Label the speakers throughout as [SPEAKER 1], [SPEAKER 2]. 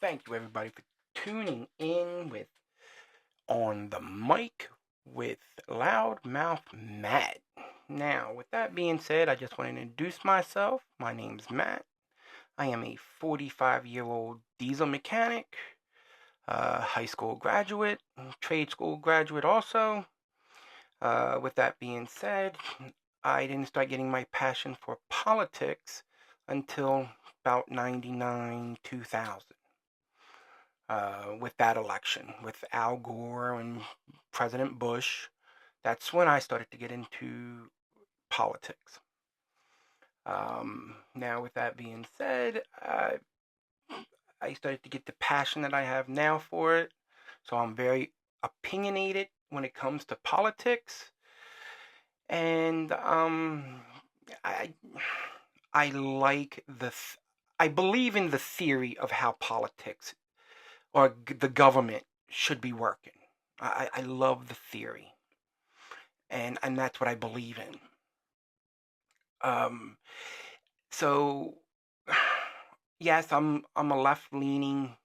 [SPEAKER 1] Thank you, everybody, for tuning in with On the Mic with Loudmouth Matt. Now, with that being said, I just want to introduce myself. My name's Matt. I am a 45-year-old diesel mechanic, high school graduate, trade school graduate also. With that being said, I didn't start getting my passion for politics until about 99, 2000. With that election, with Al Gore and President Bush. That's when I started to get into politics. Now, with that being said, I started to get the passion that I have now for it. So I'm very opinionated when it comes to politics. And I I like I believe in the theory of how politics or the government should be working. I love the theory, and that's what I believe in. Um, so yes, I'm a left leaning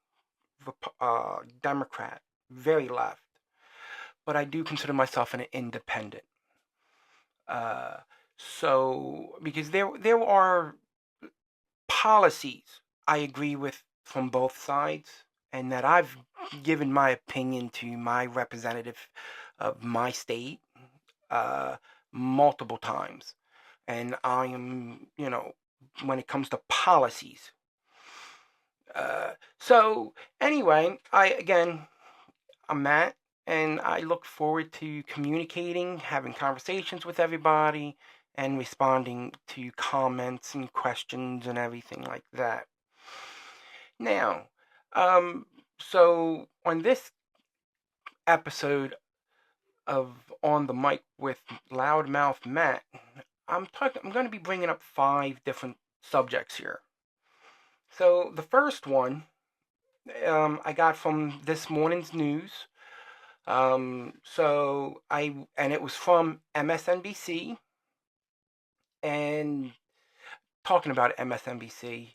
[SPEAKER 1] Democrat, very left, but I do consider myself an independent. Uh, so because there are policies I agree with from both sides, and that I've given my opinion to my representative of my state uh, multiple times. And I am, when it comes to policies. So, anyway, I'm Matt, and I look forward to communicating, having conversations with everybody, and responding to comments and questions and everything like that. Now, so on this episode of On the Mic with Loudmouth Matt, I'm going to be bringing up 5 different subjects here. So the first one I got from this morning's news. And it was from MSNBC, and talking about MSNBC,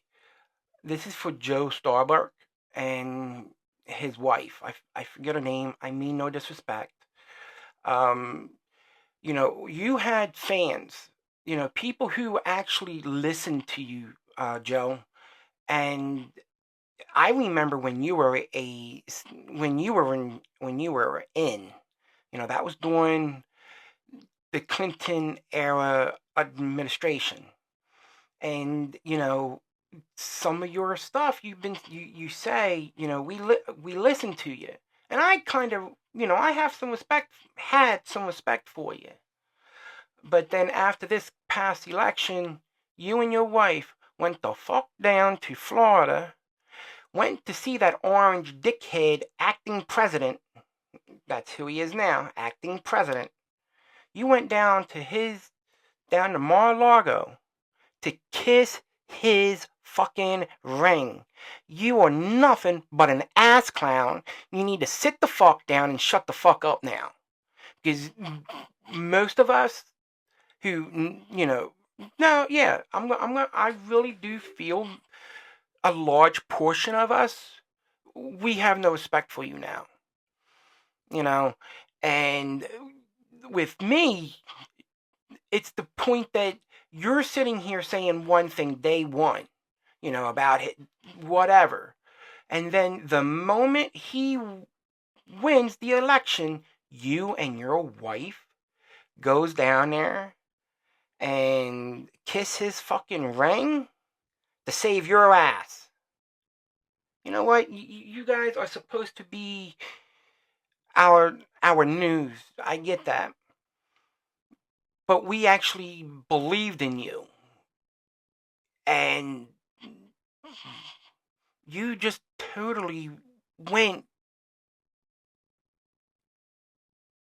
[SPEAKER 1] this is for Joe Starbuck and his wife. I forget her name. I mean no disrespect. You had fans, people who actually listened to you, Joe. And I remember when you were in, that was during the Clinton era administration, and some of your stuff you say, we listen to you, and I kind of, I have had some respect for you. But then after this past election, you and your wife went the fuck down to Florida, went to see that orange dickhead acting president. That's who he is now, acting president. You went down to Mar-a-Lago to kiss his fucking ring. You are nothing but an ass clown. You need to sit the fuck down and shut the fuck up now. Because most of us who, I really do feel a large portion of us, we have no respect for you now. And with me, it's the point that you're sitting here saying one thing day one, about it, whatever. And then the moment he wins the election, you and your wife goes down there and kiss his fucking ring to save your ass. You know what? You guys are supposed to be our news. I get that. But we actually believed in you. And you just totally went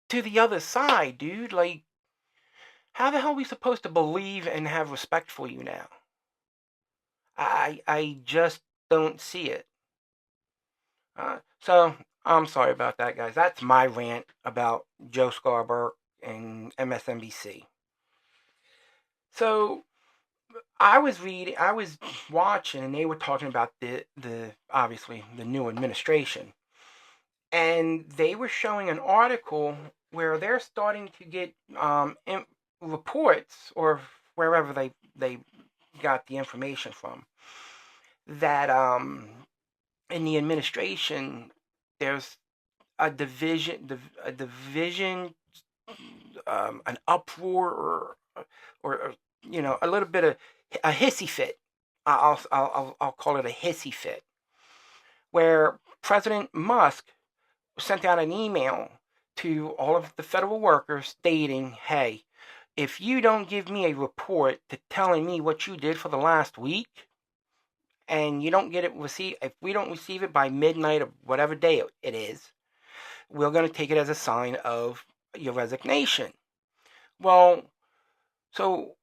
[SPEAKER 1] to the other side, dude. Like, how the hell are we supposed to believe and have respect for you now? I just don't see it. So, I'm sorry about that, guys. That's my rant about Joe Scarborough and MSNBC. So, I was watching, and they were talking about the obviously the new administration, and they were showing an article where they're starting to get reports, or wherever they got the information from, that in the administration there's a division, an uproar, or a little bit of a hissy fit. I'll call it a hissy fit, where President Musk sent out an email to all of the federal workers stating, hey, if you don't give me a report to telling me what you did for the last week, and you don't get it received, if we don't receive it by midnight of whatever day it is, we're going to take it as a sign of your resignation. Well, so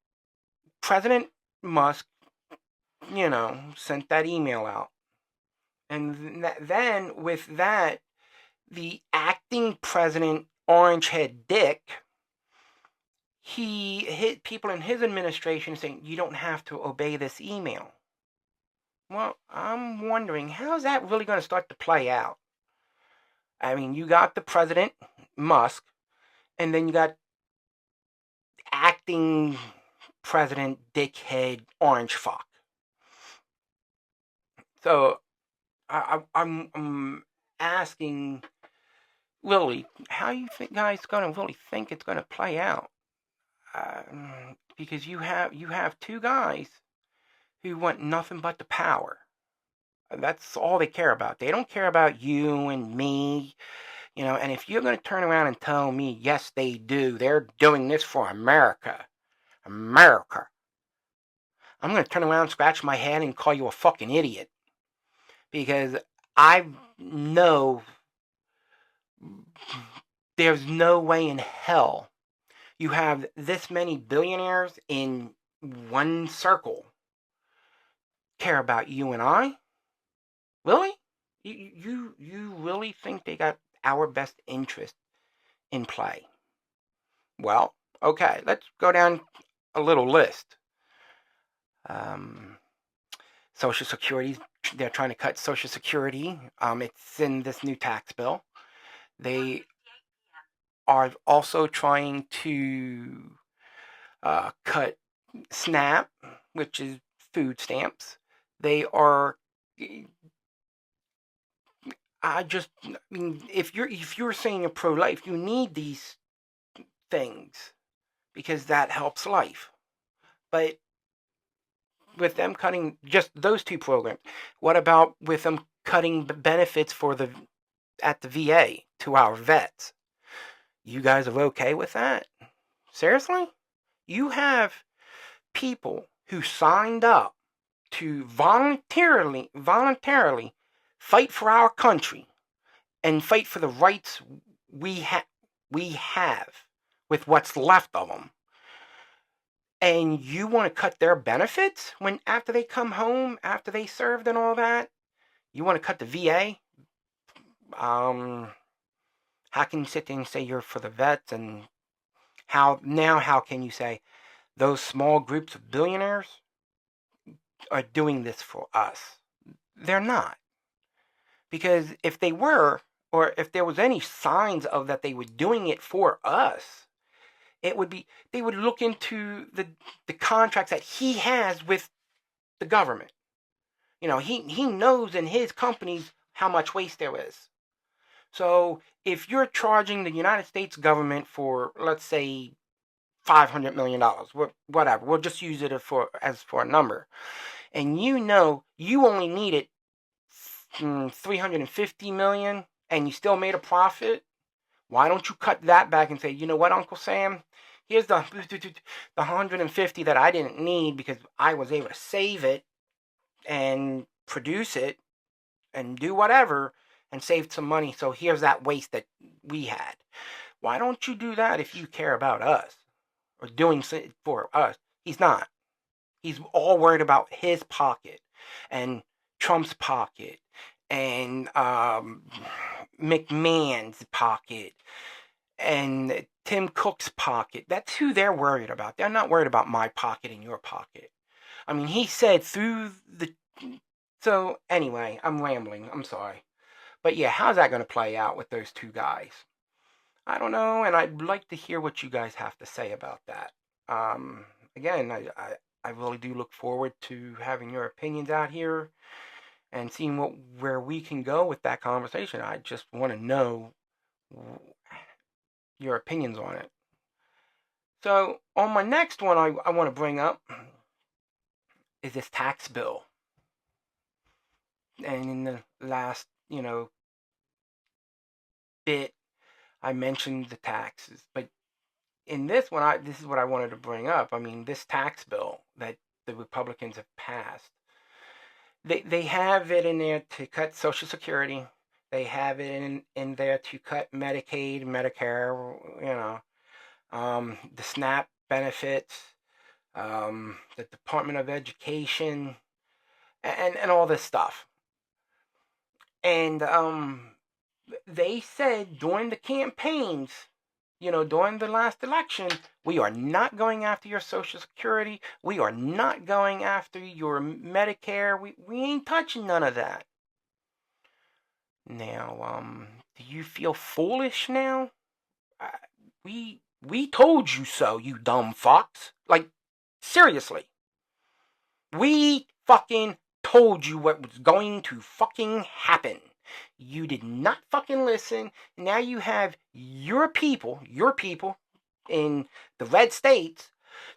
[SPEAKER 1] President Musk, sent that email out. And then with that, the acting president, Orangehead Dick, he hit people in his administration saying, you don't have to obey this email. Well, I'm wondering, how's that really going to start to play out? I mean, you got the president, Musk, and then you got acting president, dickhead, Orange Fuck. So, I'm asking, Lily, how you think guys going to really think it's going to play out? Because you have two guys who want nothing but the power. That's all they care about. They don't care about you and me, and if you're going to turn around and tell me, yes, they do, they're doing this for America, I'm going to turn around, scratch my head, and call you a fucking idiot. Because I know there's no way in hell you have this many billionaires in one circle care about you and I? Really? You really think they got our best interest in play? Well, okay, let's go down a little list. Social Security, they're trying to cut Social Security. It's in this new tax bill. They are also trying to cut SNAP, which is food stamps. They are. If you're saying you're pro-life, you need these things because that helps life. But with them cutting just those two programs, what about with them cutting benefits at the VA to our vets? You guys are okay with that? Seriously? You have people who signed up to voluntarily fight for our country and fight for the rights we have with what's left of them. And you want to cut their benefits when after they come home, after they served and all that? You want to cut the VA? How can you sit there and say you're for the vets, and how can you say those small groups of billionaires are doing this for us? They're not. Because if they were, or if there was any signs of that they were doing it for us, it would be, they would look into the contracts that he has with the government. He knows in his companies how much waste there is. So if you're charging the United States government for, let's say, $500 million, whatever, we'll just use it for a number, and you only needed $350 million, and you still made a profit, why don't you cut that back and say, you know what, Uncle Sam, here's the 150 that I didn't need because I was able to save it and produce it and do whatever and saved some money, so here's that waste that we had. Why don't you do that if you care about us or doing it for us? He's not. He's all worried about his pocket and Trump's pocket and McMahon's pocket and Tim Cook's pocket. That's who they're worried about. They're not worried about my pocket and your pocket. I mean, he said through the. So, anyway, I'm rambling. I'm sorry. But yeah, how's that going to play out with those two guys? I don't know, and I'd like to hear what you guys have to say about that. Um, Again, I really do look forward to having your opinions out here and seeing where we can go with that conversation. I just want to know your opinions on it. So, on my next one, I want to bring up is this tax bill. And in the last, bit, I mentioned the taxes, but in this one, this is what I wanted to bring up. I mean, this tax bill that the Republicans have passed, they have it in there to cut Social Security. They have it in there to cut Medicaid, Medicare, the SNAP benefits, the Department of Education, and all this stuff. And they said during the campaigns, during the last election, we are not going after your Social Security. We are not going after your Medicare. We ain't touching none of that. Now, do you feel foolish now? We told you so, you dumb fox. Like, seriously. We fucking told you what was going to fucking happen. You did not fucking listen. Now you have your people in the red states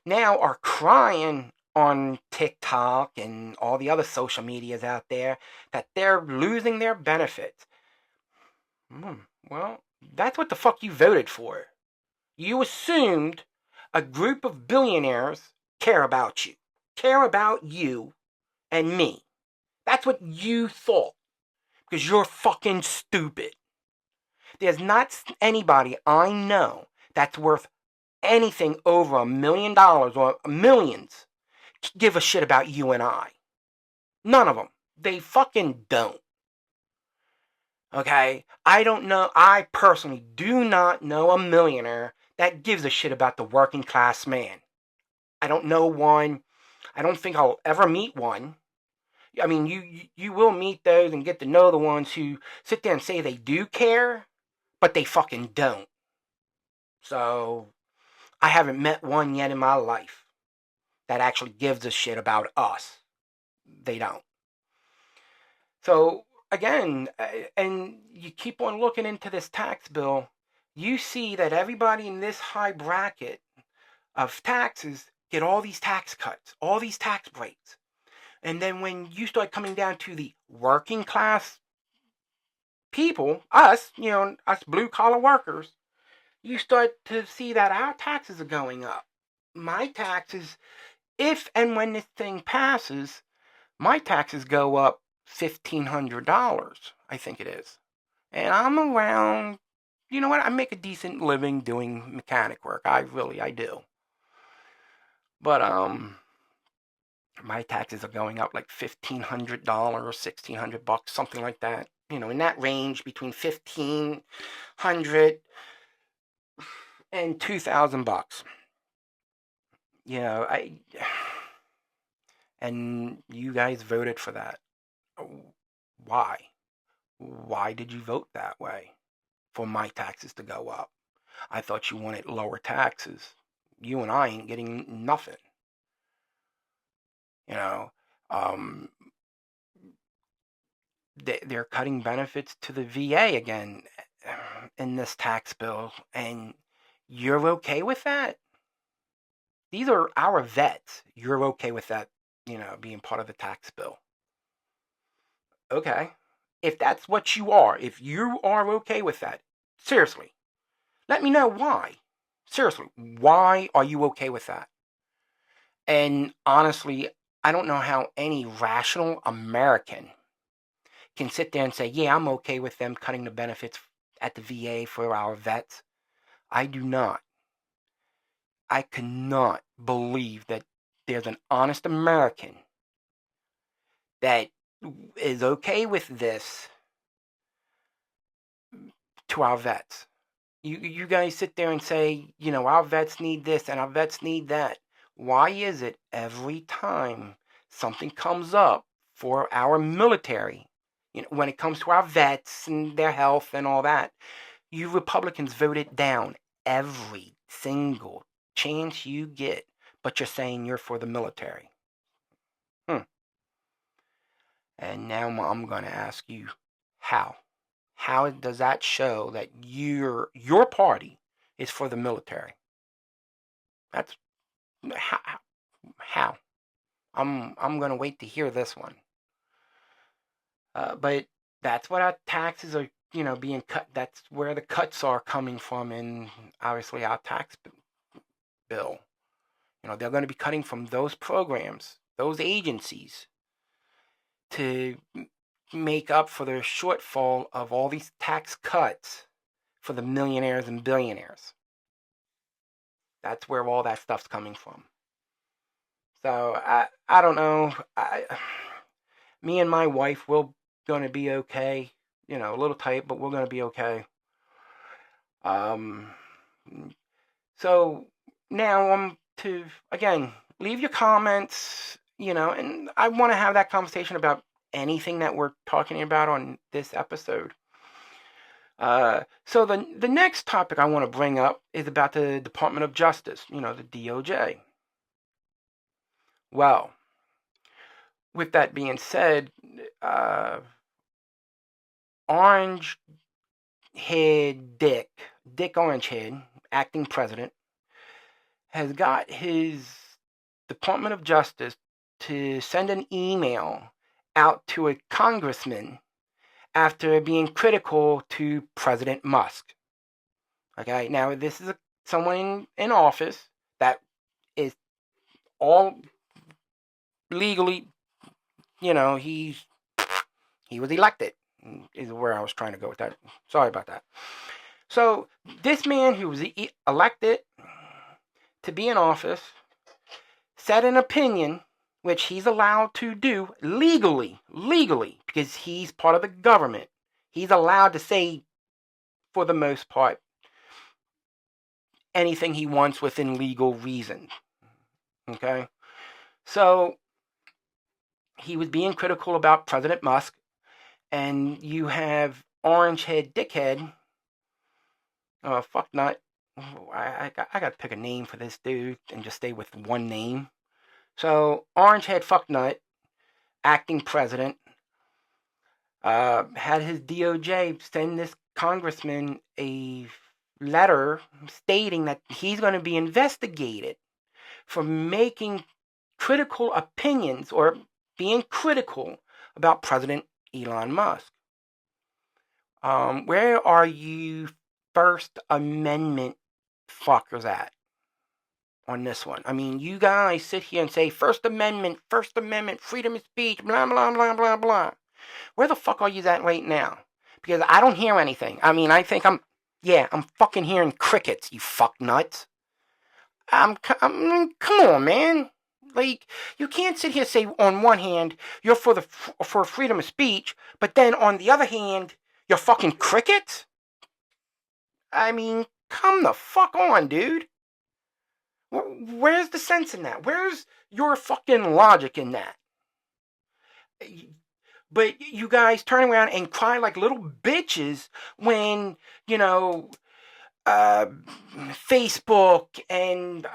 [SPEAKER 1] now are crying on TikTok and all the other social medias out there that they're losing their benefits. Well, that's what the fuck you voted for. You assumed a group of billionaires care about you and me. That's what you thought. Because you're fucking stupid. There's not anybody I know that's worth anything over $1 million or millions give a shit about you and I. None of them. They fucking don't. Okay? I don't know. I personally do not know a millionaire that gives a shit about the working class man. I don't know one. I don't think I'll ever meet one. I mean, you will meet those and get to know the ones who sit there and say they do care, but they fucking don't. So, I haven't met one yet in my life that actually gives a shit about us. They don't. So, again, and you keep on looking into this tax bill, you see that everybody in this high bracket of taxes get all these tax cuts, all these tax breaks. And then when you start coming down to the working class people, us, us blue collar workers, you start to see that our taxes are going up. My taxes, if and when this thing passes, my taxes go up $1,500, I think it is. And I'm around, you know what, I make a decent living doing mechanic work. I do. But, my taxes are going up like $1,500, $1,600, something like that. In that range between $1,500 and $2,000. And you guys voted for that. Why? Why did you vote that way? For my taxes to go up. I thought you wanted lower taxes. You and I ain't getting nothing. They're cutting benefits to the VA again in this tax bill, and you're okay with that? These are our vets. You're okay with that, being part of the tax bill? Okay. If that's what you are, if you are okay with that, seriously, let me know why. Seriously, why are you okay with that? And honestly, I don't know how any rational American can sit there and say, yeah, I'm okay with them cutting the benefits at the VA for our vets. I do not. I cannot believe that there's an honest American that is okay with this to our vets. You guys sit there and say, our vets need this and our vets need that. Why is it every time something comes up for our military, when it comes to our vets and their health and all that, you Republicans vote it down every single chance you get, but you're saying you're for the military? And now I'm going to ask you, how? How does that show that your party is for the military? That's how. I'm going to wait to hear this one. But that's what our taxes are, being cut. That's where the cuts are coming from in, obviously, our tax bill. They're going to be cutting from those programs, those agencies, to make up for the shortfall of all these tax cuts for the millionaires and billionaires. That's where all that stuff's coming from. So I don't know. Me and my wife, we're going to be okay. A little tight, but we're going to be okay. So now to, again, leave your comments, and I want to have that conversation about anything that we're talking about on this episode. So the next topic I want to bring up is about the Department of Justice, the DOJ. Well, with that being said, Orangehead Dick Orangehead, acting president, has got his Department of Justice to send an email out to a congressman after being critical to President Musk. Okay, now this is someone in office that is all legally, he was elected, is where I was trying to go with that. Sorry about that. So this man who was elected to be in office said an opinion, which he's allowed to do legally, because he's part of the government. He's allowed to say, for the most part, anything he wants within legal reason. Okay? So he was being critical about President Musk, and you have Orangehead Dickhead, fucknut. I got to pick a name for this dude and just stay with one name. So Orangehead Fucknut, acting president, had his DOJ send this congressman a letter stating that he's going to be investigated for making critical opinions or being critical about President Elon Musk. Where are you First Amendment fuckers at on this one? I mean, you guys sit here and say First Amendment, freedom of speech, blah, blah, blah, blah, blah. Where the fuck are you at right now? Because I don't hear anything. I mean, I think I'm fucking hearing crickets, you fuck nuts. Come on, man. Like, you can't sit here and say on one hand you're for freedom of speech, but then on the other hand you're fucking crickets. I mean, come the fuck on, dude. Where's the sense in that? Where's your fucking logic in that? But you guys turn around and cry like little bitches when, Facebook and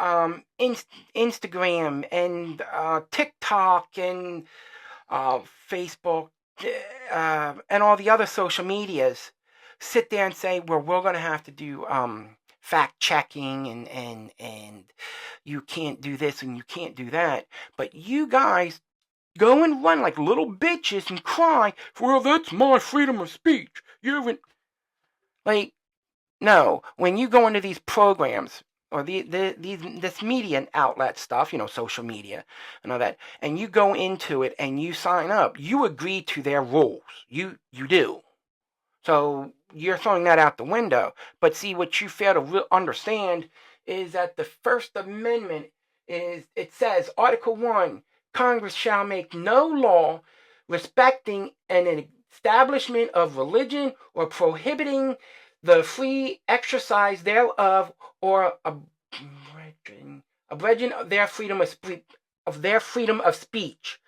[SPEAKER 1] Instagram and TikTok and Facebook and all the other social medias sit there and say, well, we're going to have to do fact checking and you can't do this and you can't do that. But you guys go and run like little bitches and cry, well, that's my freedom of speech. You haven't... Like, no, when you go into these programs or this media outlet stuff, social media and all that, and you go into it and you sign up, you agree to their rules. You do. So you're throwing that out the window. But see, what you fail to understand is that the First Amendment it says, Article 1, Congress shall make no law respecting an establishment of religion or prohibiting the free exercise thereof or abridging abridging of their freedom of speech,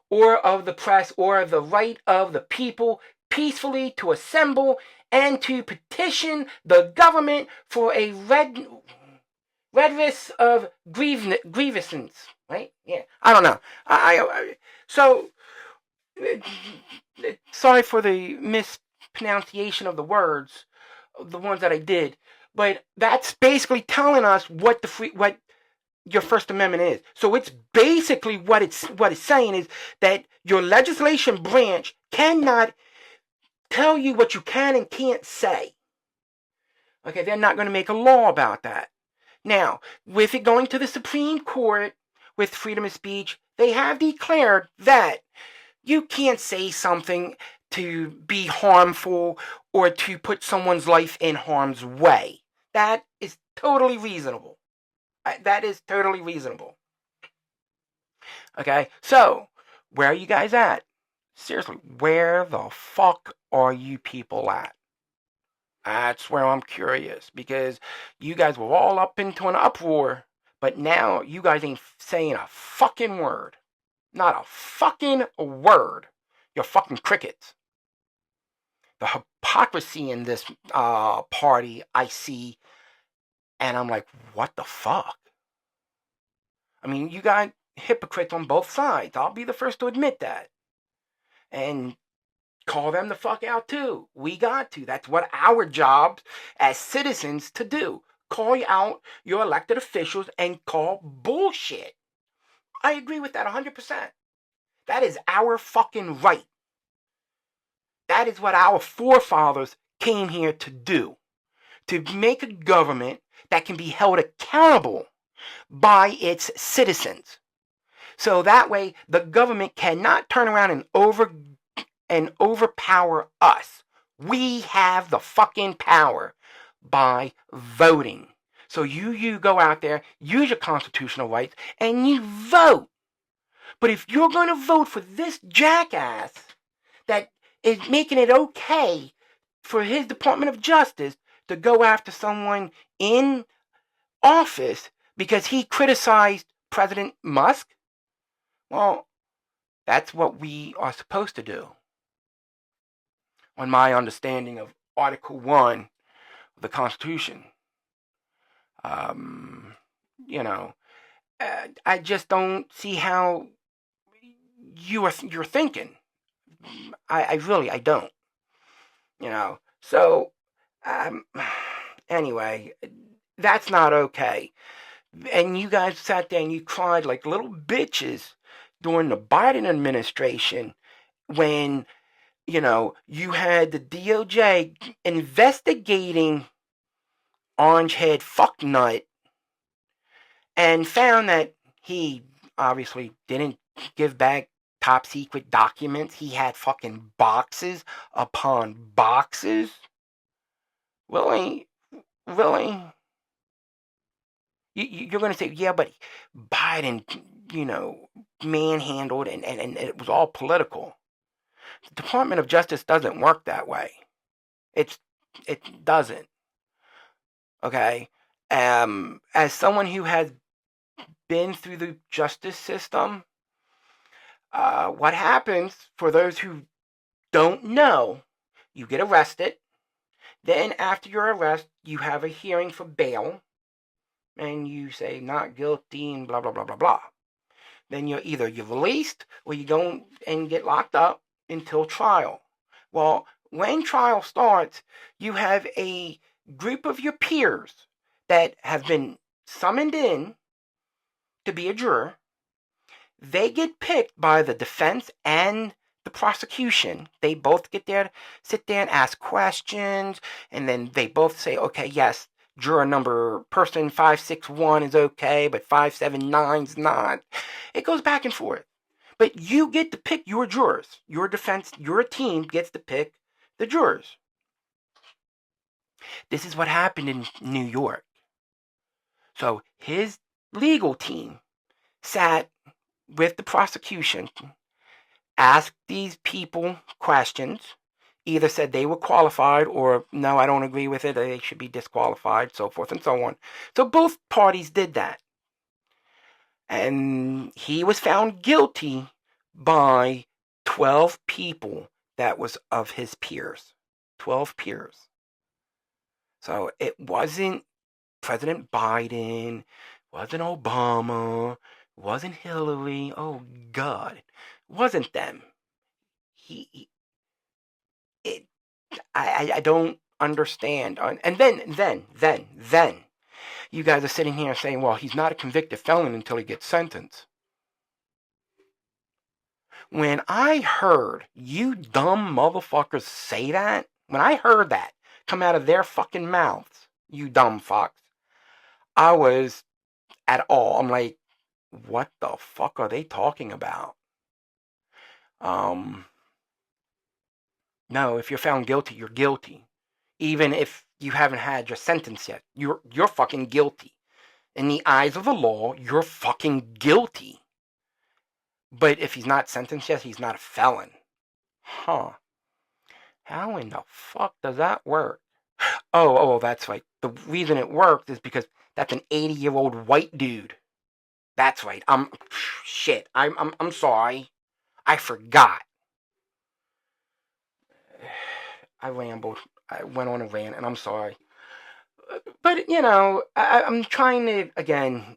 [SPEAKER 1] or of the press, or of the right of the people peacefully to assemble and to petition the government for a redress of grievances. Right? Yeah. I don't know. So sorry for the mispronunciation of the words, the ones that I did, but that's basically telling us what your First Amendment is. So it's basically what it's saying is that your legislation branch cannot tell you what you can and can't say. Okay, they're not going to make a law about that. Now, with it going to the Supreme Court with freedom of speech, they have declared that you can't say something to be harmful or to put someone's life in harm's way. That is totally reasonable. That is totally reasonable. Okay, so where are you guys at? Seriously, where the fuck are you people at? That's where I'm curious, because you guys were all up into an uproar, but now you guys ain't saying a fucking word. Not a fucking word. You're fucking crickets. The hypocrisy in this party I see, and I'm like, what the fuck? I mean, you got hypocrites on both sides. I'll be the first to admit that. And call them the fuck out too. We got to. That's what our job as citizens to do. Call out your elected officials and call bullshit. I agree with that 100%. That is our fucking right. That is what our forefathers came here to do. To make a government that can be held accountable by its citizens. So that way the government cannot turn around and overpower us. We have the fucking power by voting. So you go out there, use your constitutional rights, and you vote. But if you're going to vote for this jackass that is making it okay for his Department of Justice to go after someone in office because he criticized President Musk, well, that's what we are supposed to do. On my understanding of Article 1 of the Constitution. I just don't see how you're thinking. I really don't. So anyway, that's not okay. And you guys sat there and you cried like little bitches during the Biden administration when you had the DOJ investigating Orangehead Fucknut and found that he obviously didn't give back top secret documents. He had fucking boxes upon boxes. Really? You're going to say, yeah, but Biden, manhandled and it was all political. The Department of Justice doesn't work that way. It doesn't. Okay? As someone who has been through the justice system, what happens, for those who don't know, you get arrested. Then after your arrest, you have a hearing for bail. And you say not guilty and blah, blah, blah, blah, blah. Then you're released or you go and get locked up until trial. Well, when trial starts, you have a group of your peers that have been summoned in to be a juror. They get picked by the defense and the prosecution. They both get there, sit there and ask questions, and then they both say, okay, yes, juror number person 561 is okay, but 579 is not. It goes back and forth. But you get to pick your jurors. Your defense, your team gets to pick the jurors. This is what happened in New York. So his legal team sat with the prosecution, asked these people questions, either said they were qualified or no, I don't agree with it, they should be disqualified, so forth and so on. So both parties did that. And he was found guilty by 12 people that was of his peers. 12 peers. So it wasn't President Biden, wasn't Obama, wasn't Hillary. Oh God, it wasn't them. He it. I don't understand. And then you guys are sitting here saying, well, he's not a convicted felon until he gets sentenced. When I heard you dumb motherfuckers say that, when I heard that come out of their fucking mouths, you dumb fucks, I was at all. I'm like, what the fuck are they talking about? No, if you're found guilty, you're guilty. Even if you haven't had your sentence yet, you're fucking guilty. In the eyes of the law, you're fucking guilty. But if he's not sentenced yet, he's not a felon. Huh. How in the fuck does that work? Oh, that's right. The reason it worked is because that's an 80-year-old white dude. That's right. Shit. I'm sorry. I forgot. I rambled. I went on a rant, and I'm sorry. But I'm trying to again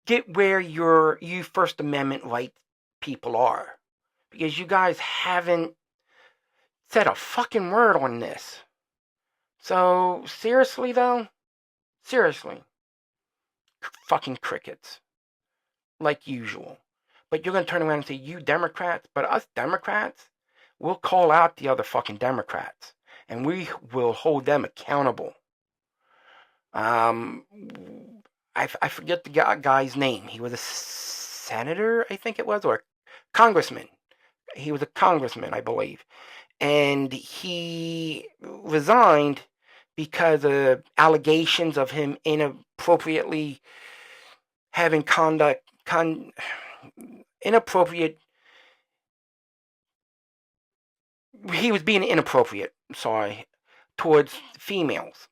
[SPEAKER 1] get where you First Amendment right people are, because you guys haven't said a fucking word on this. So seriously though, seriously, fucking crickets, like usual. But you're gonna turn around and say, you Democrats, but us Democrats, we'll call out the other fucking Democrats, and we will hold them accountable. I forget the guy's name. He was a senator, I think it was, or congressman. He was a congressman, I believe. And he resigned because of allegations of him inappropriately having inappropriate. He was being inappropriate, towards females.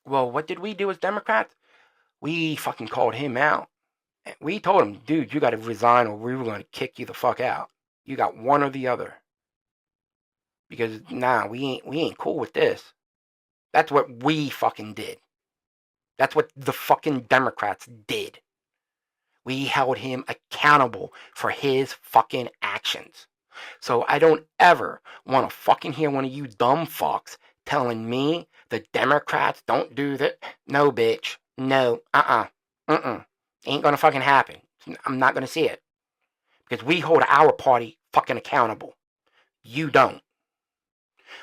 [SPEAKER 1] Well, what did we do as Democrats? We fucking called him out. We told him, dude, you gotta resign or we were gonna kick you the fuck out. You got one or the other. Because we ain't cool with this. That's what we fucking did. That's what the fucking Democrats did. We held him accountable for his fucking actions. So I don't ever want to fucking hear one of you dumb fucks telling me the Democrats don't do that. No, bitch. No. Ain't gonna fucking happen. I'm not gonna see it. Because we hold our party fucking accountable. You don't.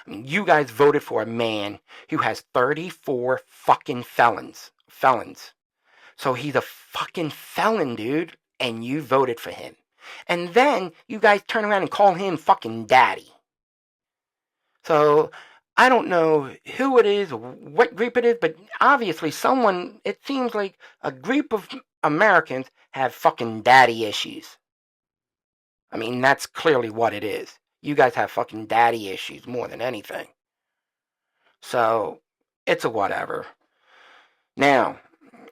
[SPEAKER 1] I mean, you guys voted for a man who has 34 fucking felons. So he's a fucking felon, dude. And you voted for him. And then you guys turn around and call him fucking daddy. So I don't know who it is or what group it is, but obviously it seems like a group of Americans have fucking daddy issues. I mean, that's clearly what it is. You guys have fucking daddy issues more than anything. So it's a whatever. Now,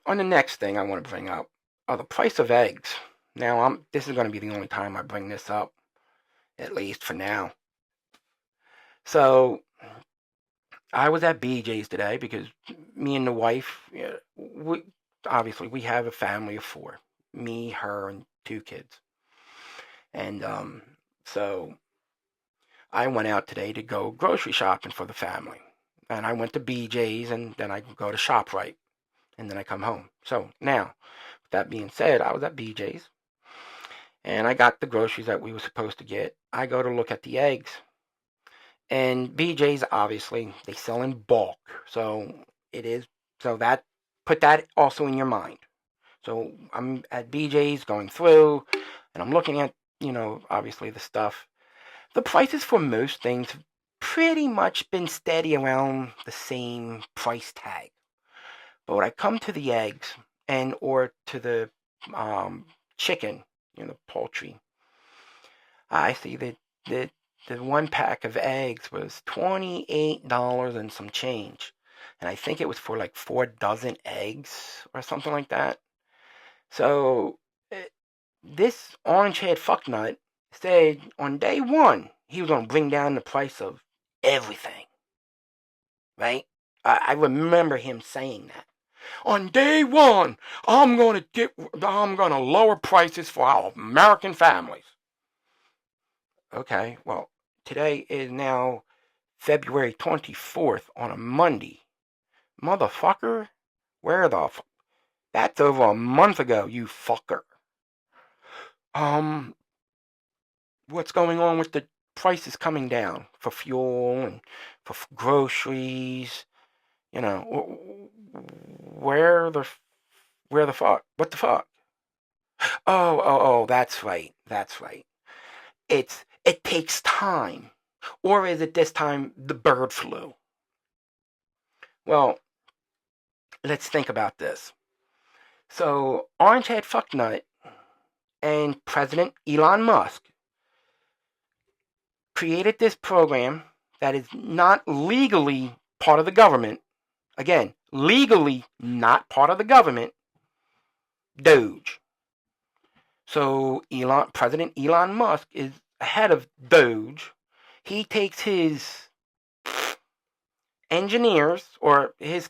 [SPEAKER 1] on the next thing I want to bring up are the price of eggs. Now, this is going to be the only time I bring this up, at least for now. So, I was at BJ's today because me and the wife, obviously we have a family of 4. Me, her, and 2 kids. And so I went out today to go grocery shopping for the family. And I went to BJ's, and then I go to ShopRite. And then I come home. So now, with that being said, I was at BJ's. And I got the groceries that we were supposed to get. I go to look at the eggs. And BJ's, obviously, they sell in bulk. So that, put that also in your mind. So I'm at BJ's going through, and I'm looking at, obviously the stuff. The prices for most things have pretty much been steady around the same price tag. But when I come to the eggs or to the chicken, poultry, I see that the 1 pack of eggs was $28 and some change. And I think it was for like 4 dozen eggs or something like that. So this orange-haired fucknut said on day one he was going to bring down the price of everything. Right? I remember him saying that. On day one, I'm gonna lower prices for our American families. Okay, well, today is now February 24th on a Monday. Motherfucker, that's over a month ago, you fucker. What's going on with the prices coming down for fuel and for groceries? You know, where the fuck? What the fuck? Oh, that's right. That's right. It takes time. Or is it this time the bird flu? Well, let's think about this. So, Orangehead Fucknut and President Elon Musk created this program that is not legally part of the government. Again, legally not part of the government. Doge. So President Elon Musk is head of Doge. He takes his engineers or his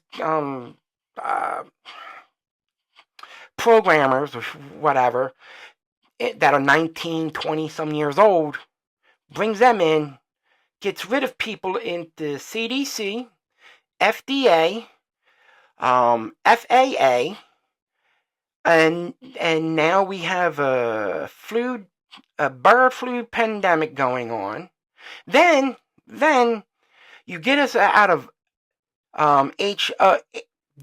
[SPEAKER 1] programmers or whatever that are 19, 20 some years old, brings them in, gets rid of people into CDC, FDA, FAA, and now we have a bird flu pandemic going on. Then you get us out of WHO,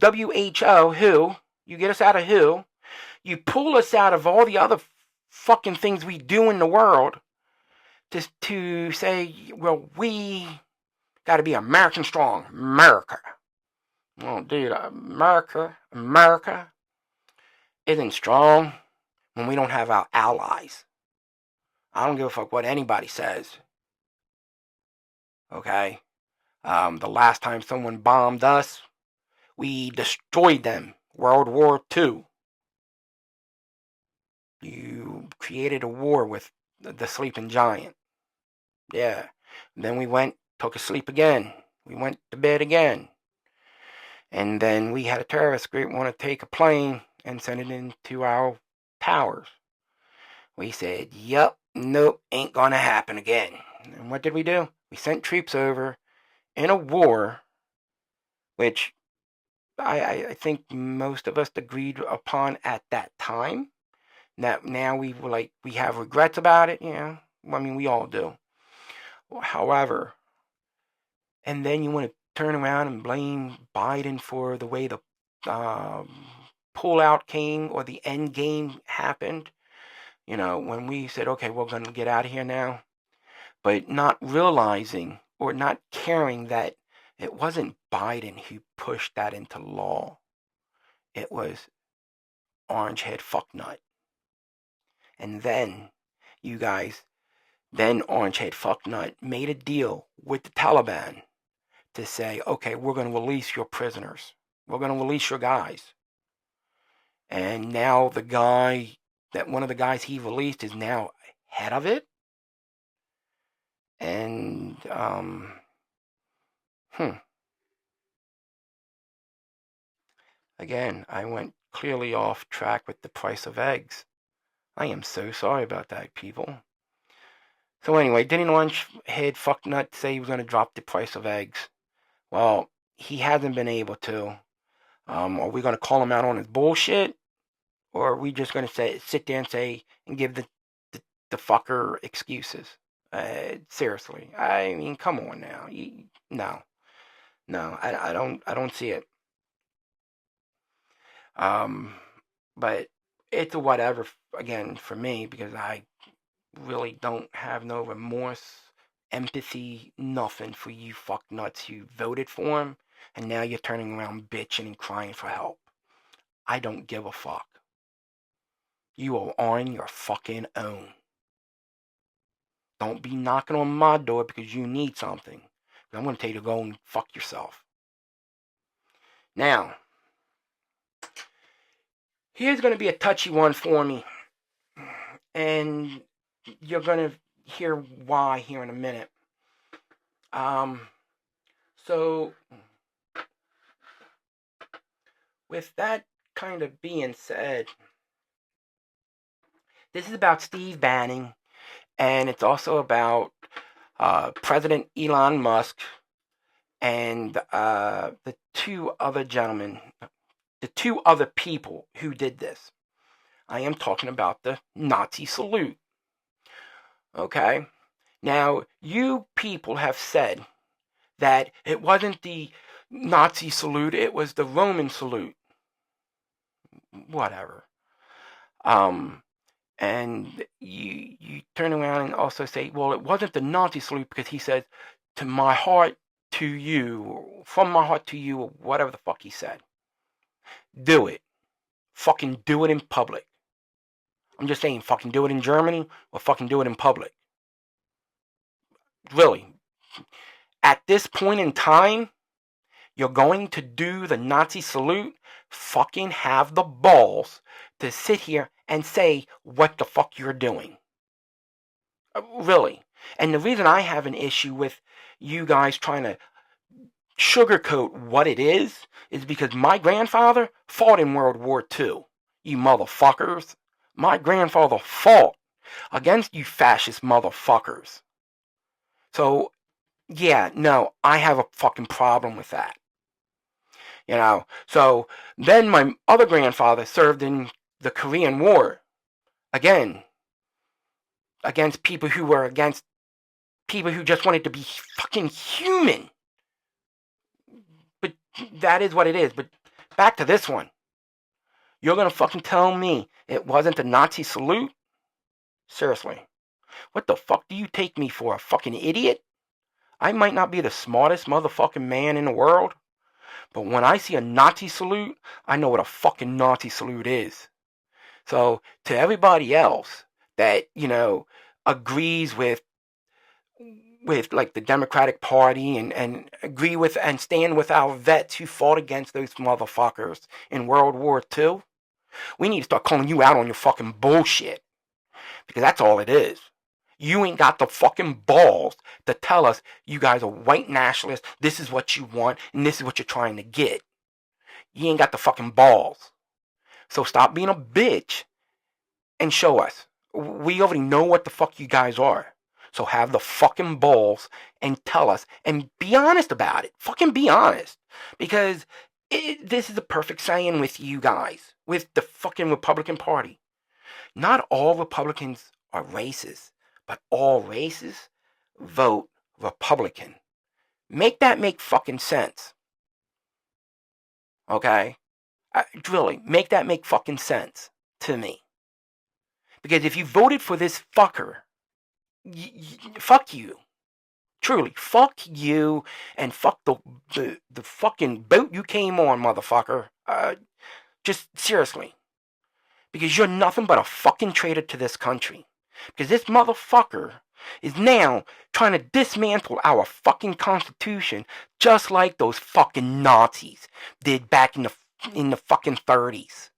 [SPEAKER 1] WHO. You get us out of WHO. You pull us out of all the other fucking things we do in the world to say, well, we got to be American strong. America. Well, dude, America isn't strong when we don't have our allies. I don't give a fuck what anybody says. Okay? The last time someone bombed us, we destroyed them. World War II. You created a war with the sleeping giant. Yeah. Then we took a sleep again. We went to bed again. And then we had a terrorist group want to take a plane and send it into our towers. We said, yup, nope, ain't gonna happen again. And what did we do? We sent troops over in a war, which I think most of us agreed upon at that time. Now we have regrets about it, you know. I mean, we all do. However, and then you want to turn around and blame Biden for the way the pullout came or the end game happened. You know, when we said, okay, we're going to get out of here now, but not realizing or not caring that it wasn't Biden who pushed that into law. It was Orangehead Fucknut. And then Orangehead Fucknut made a deal with the Taliban to say, okay, we're going to release your prisoners. We're going to release your guys. And now one of the guys he released is now head of it. And, Again, I went clearly off track with the price of eggs. I am so sorry about that, people. So anyway, didn't Orangehead Fucknut say he was going to drop the price of eggs? Well, he hasn't been able to. Are we going to call him out on his bullshit? Or are we just going to sit there and give the fucker excuses? Seriously. I mean, come on now. No, I don't see it. But it's a whatever, again, for me, because I really don't have no remorse, empathy, nothing for you fucknuts who voted for him, and now you're turning around bitching and crying for help. I don't give a fuck. You are on your fucking own. Don't be knocking on my door because you need something. I'm going to tell you to go and fuck yourself. Now, Here's going to be a touchy one for me, and you're going to hear why here in a minute. So, with that kind of being said, this is about Steve Bannon, and it's also about President Elon Musk and the two other gentlemen, the two other people who did this. I am talking about the Nazi salute. Okay? Now, you people have said that it wasn't the Nazi salute, it was the Roman salute. Whatever. And you turn around and also say, well, it wasn't the Nazi salute because he said, to my heart to you, from my heart to you, or whatever the fuck he said. Do it. Fucking do it in public. I'm just saying, fucking do it in Germany or fucking do it in public. Really. At this point in time, you're going to do the Nazi salute, fucking have the balls to sit here and say what the fuck you're doing. Really. And the reason I have an issue with you guys trying to sugarcoat what it is because my grandfather fought in World War II. You motherfuckers. My grandfather fought against you fascist motherfuckers. So, yeah, no, I have a fucking problem with that. You know, so then my other grandfather served in the Korean War. Again, against people who were against people who just wanted to be fucking human. But that is what it is. But back to this one. You're gonna fucking tell me it wasn't the Nazi salute? Seriously. What the fuck do you take me for, a fucking idiot? I might not be the smartest motherfucking man in the world, but when I see a Nazi salute, I know what a fucking Nazi salute is. So, to everybody else that, agrees with like the Democratic Party and agree with and stand with our vets who fought against those motherfuckers in World War II, we need to start calling you out on your fucking bullshit. Because that's all it is. You ain't got the fucking balls to tell us you guys are white nationalists, this is what you want, and this is what you're trying to get. You ain't got the fucking balls. So stop being a bitch and show us. We already know what the fuck you guys are. So have the fucking balls and tell us and be honest about it. Fucking be honest. Because this is a perfect saying with you guys, with the fucking Republican Party. Not all Republicans are racist, but all races vote Republican. Make that make fucking sense. Okay? Really, make that make fucking sense to me. Because if you voted for this fucker, fuck you. Truly, fuck you and fuck the fucking boat you came on, motherfucker. Just seriously. Because you're nothing but a fucking traitor to this country. Because this motherfucker is now trying to dismantle our fucking Constitution just like those fucking Nazis did back in the fucking 30s.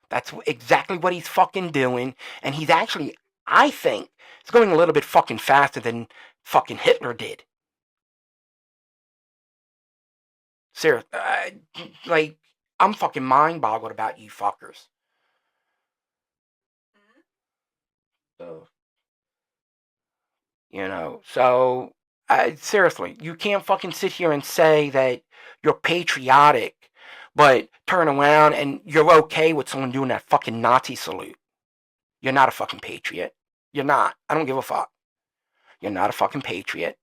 [SPEAKER 1] That's exactly what he's fucking doing. And he's actually, I think, it's going a little bit fucking faster than fucking Hitler did. Seriously. I'm fucking mind boggled about you fuckers. So, seriously, you can't fucking sit here and say that you're patriotic, but turn around and you're okay with someone doing that fucking Nazi salute. You're not a fucking patriot. You're not. I don't give a fuck. You're not a fucking patriot.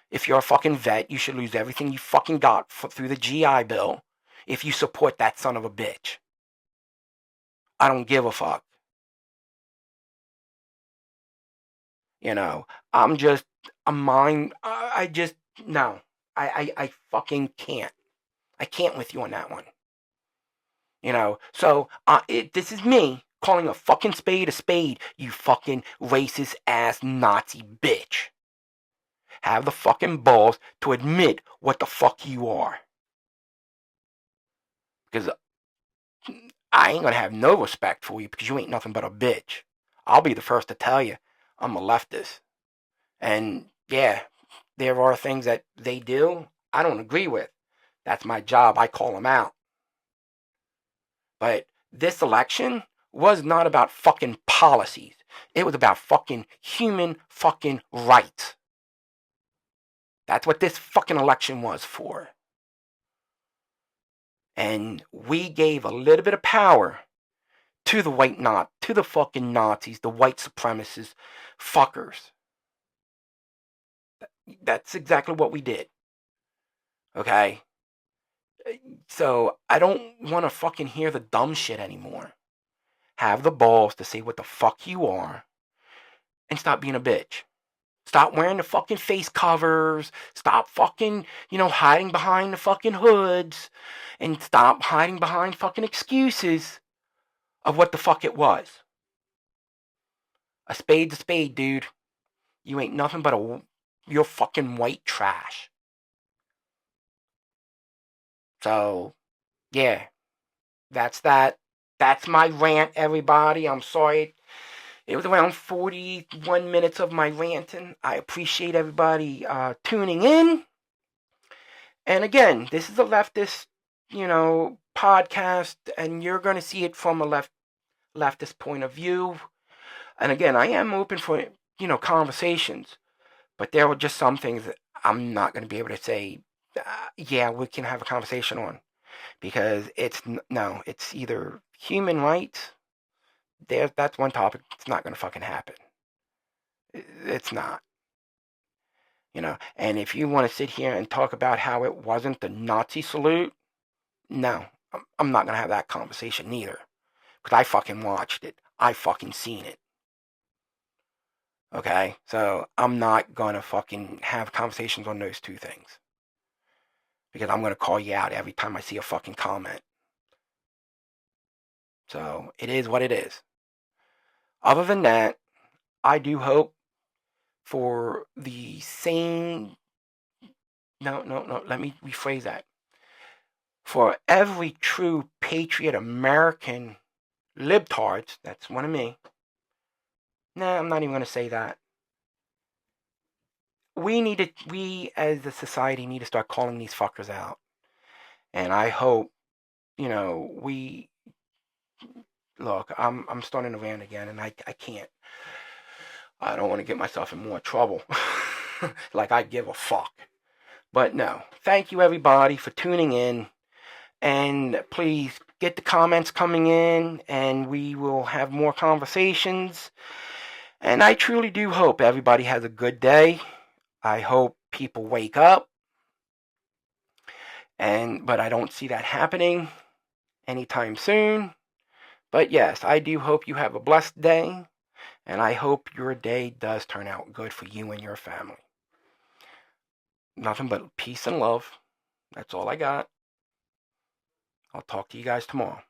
[SPEAKER 1] If you're a fucking vet, you should lose everything you fucking got through the GI Bill if you support that son of a bitch. I don't give a fuck. I'm just a mind. No. I fucking can't. I can't with you on that one. So this is me calling a fucking spade, you fucking racist ass Nazi bitch. Have the fucking balls to admit what the fuck you are. Because I ain't gonna have no respect for you because you ain't nothing but a bitch. I'll be the first to tell you I'm a leftist. And yeah, there are things that they do I don't agree with. That's my job. I call them out. But this election was not about fucking policies. It was about fucking human fucking rights. That's what this fucking election was for. And we gave a little bit of power to the to the fucking Nazis, the white supremacists, fuckers. That's exactly what we did. Okay? So I don't want to fucking hear the dumb shit anymore. Have the balls to say what the fuck you are and stop being a bitch. Stop wearing the fucking face covers. Stop fucking, hiding behind the fucking hoods. And stop hiding behind fucking excuses of what the fuck it was. A spade's a spade, dude. You ain't nothing but you're fucking white trash. So, yeah. That's that. That's my rant, everybody. I'm sorry. It was around 41 minutes of my ranting. I appreciate everybody tuning in. And again, this is a leftist, podcast, and you're going to see it from a leftist point of view. And again, I am open for, conversations, but there were just some things that I'm not going to be able to say, yeah, we can have a conversation on. Because it's either human rights. That's one topic. It's not going to fucking happen. It's not. And if you want to sit here and talk about how it wasn't the Nazi salute, no, I'm not going to have that conversation neither. Because I fucking watched it. I fucking seen it. Okay? So I'm not going to fucking have conversations on those two things. Because I'm going to call you out every time I see a fucking comment. So it is what it is. Other than that, I do hope for the same. No, let me rephrase that. For every true patriot American libtards, that's one of me. Nah, I'm not even going to say that. We as a society need to start calling these fuckers out. And I hope, we look, I'm starting to rant again, and I can't. I don't want to get myself in more trouble. Like I give a fuck. But no. Thank you everybody for tuning in. And please get the comments coming in, and we will have more conversations. And I truly do hope everybody has a good day. I hope people wake up. But I don't see that happening anytime soon. But yes, I do hope you have a blessed day. And I hope your day does turn out good for you and your family. Nothing but peace and love. That's all I got. I'll talk to you guys tomorrow.